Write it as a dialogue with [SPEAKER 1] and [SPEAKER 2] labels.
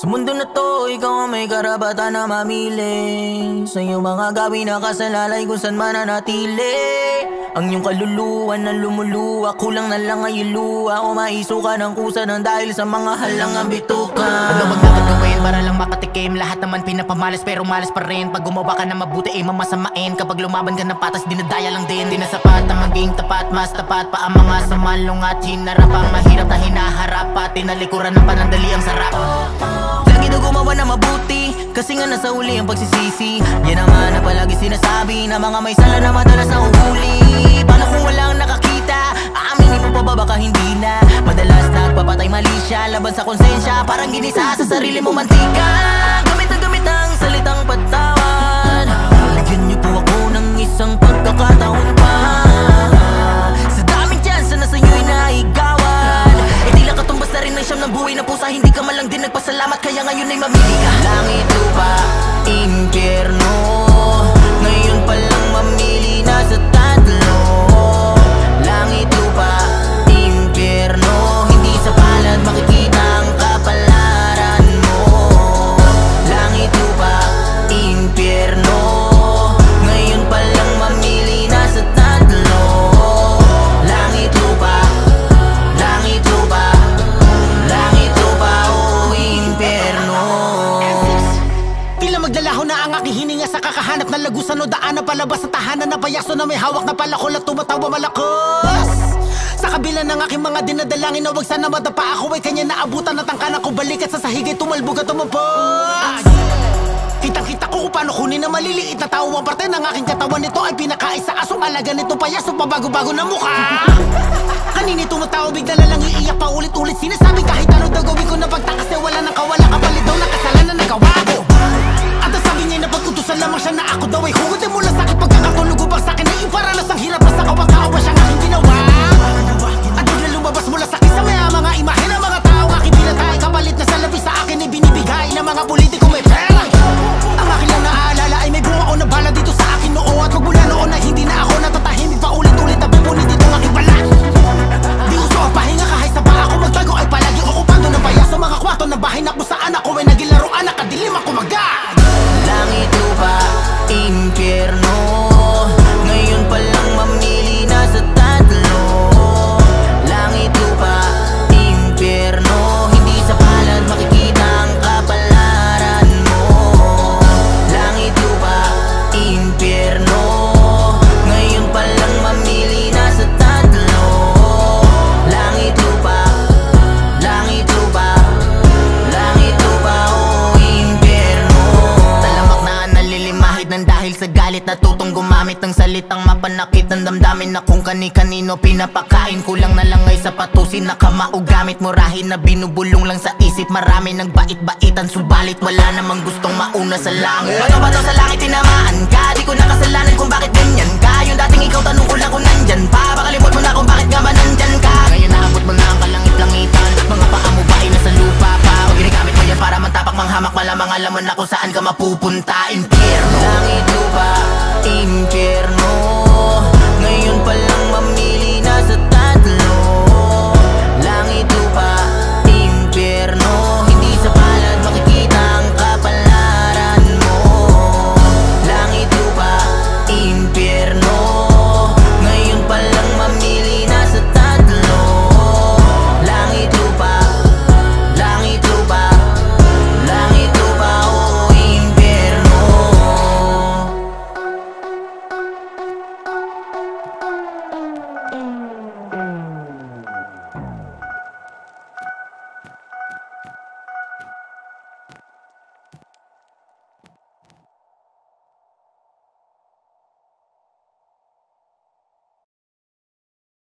[SPEAKER 1] Sa mundo na to, ikaw ang may karapatan na mamili sa iyong mga gawin na kasalalay kung saan mananatili. Ang iyong kaluluwa na lumuluwa, kulang na lang ay iluwa o maisuka ng kusa ng dahil sa mga halangang bituka.
[SPEAKER 2] Ano magdapat gawin para lang makatikim? Lahat naman pinapamalas pero malas pa rin. Pag gumawa ka na mabuti ay mamasamain. Kapag lumaban ka ng patas dinadaya lang din. Di na sapat ang maging tapat, mas tapat pa ang mga samalungat. Hinarap ang mahirap na hinaharap at tinalikuran ng panandali ang sarap.
[SPEAKER 1] Lagi daw gumawa na mabuti kasi nga nasa uli ang pagsisisi. Yan naman na palagi sinasabi na mga may sala na madalas na uhuli. Paano kung walang nakakita? Aaminin mo pa ba baka hindi na? Madalas nagpapatay mali siya laban sa konsensya. Parang ginisa sa sarili mo mantika. Gamit na gamit ang salitang patawad. Bigyan niyo po ako ng isang pagkakataon pa. Sa daming tsansa na sa'yo'y naigawan, eh di lang katumbas na rin ng siyam ng buhay na pusa. Hindi ka man lang din nagpasalamat kaya ngayon ay mamili ka. Langit, lupa, impyerno, ngayon pa lang mamili na sa tatlo. Langit, lupa, impyerno, hindi sa palad makikita ang kapalaran mo. Langit, lupa, impyerno, ngayon pa lang mamili na sa tatlo. Langit, lupa, langit, lupa, langit, lupa, o impyerno.
[SPEAKER 2] Tila maglalaho na ang aking hininga sa kakahanap ng lagusan o daan na palabas sa tahanan na payaso na may hawak na palakol at tumatawa malakas. Sa kabila ng aking mga dinadalangin na wag sana madapa ako ay kanya naabutan at ang kanan ko balik at sa sahig ay tumalbog at tumabas. Kitang-kita ko kung paano kunin na maliliit na tao ang parte ng aking katawan. Nito ay pinakaisa asong alaga nito payaso pabago-bago na mukha. Kanini tumatawa bigla na lang iiyak pa ulit-ulit. Sinasabi kahit ano daw gawin ko na pagtakas na wala nang kawala kapalit daw na kasalanan na gawa ko. At ang sabi niya na pagkutusan lamang siya na ako daw ay hugot mula sa aking pagkakatulog upang sa akin ay iparanas ang hirap na sa kawang-kawa siyang aking ginawa. At bigla lumabas mula sa akin sa mga imahe ng mga tao aking pinatay. Kapalit na sa labi sa akin ay binibigay ng mga politiko may pera. Ang aking lang naaalala ay may bunga o na bala dito sa akin noo. At magmula noon ay hindi na ako natatahimik pa ulit-ulit na bumunit dito ang aking balat. Di uso ang pahinga kahit sa pa ako magtago ay palagi okupado ng payaso mga kwarto na bahay na kung saan ako ay nagilaruan nakadilim ako magad.
[SPEAKER 1] Langit, lupa, impyerno, ngayon pa lang mamili na sa tatlo. Langit, lupa, impyerno, hindi sa palad makikita ang kapalaran mo. Langit, lupa, impyerno, ngayon pa lang mamili na sa tatlo. Langit, lupa, langit, lupa, langit, lupa, o impyerno. Talamak na nalilimahid ng dahil sa galit, natutong gumamit ng salitang mapanakit ng damdamin na kung kani-kanino pinapakain. Kulang na lang ay sapatusin na kamao gamit murahin na binubulong lang sa isip. Marami ng bait-baitan subalit wala namang gustong mauna sa langit. Bato-bato sa langit tinamaan ka, di ko nakasalanan kung bakit ganyan ka. Yung dating ikaw tanong ko lang kung nandyan pa, baka limot mo na kung bakit nga ba nandyan ka. Ngayon naabot mo na ang kalangit-langitan, mga paa mo ba ay nasa lupa pa? O ginagamit mo yan para mantapak manghamak, malamang alam mo na kung saan ka mapupunta. Impyerno, langit, lupa, impyerno,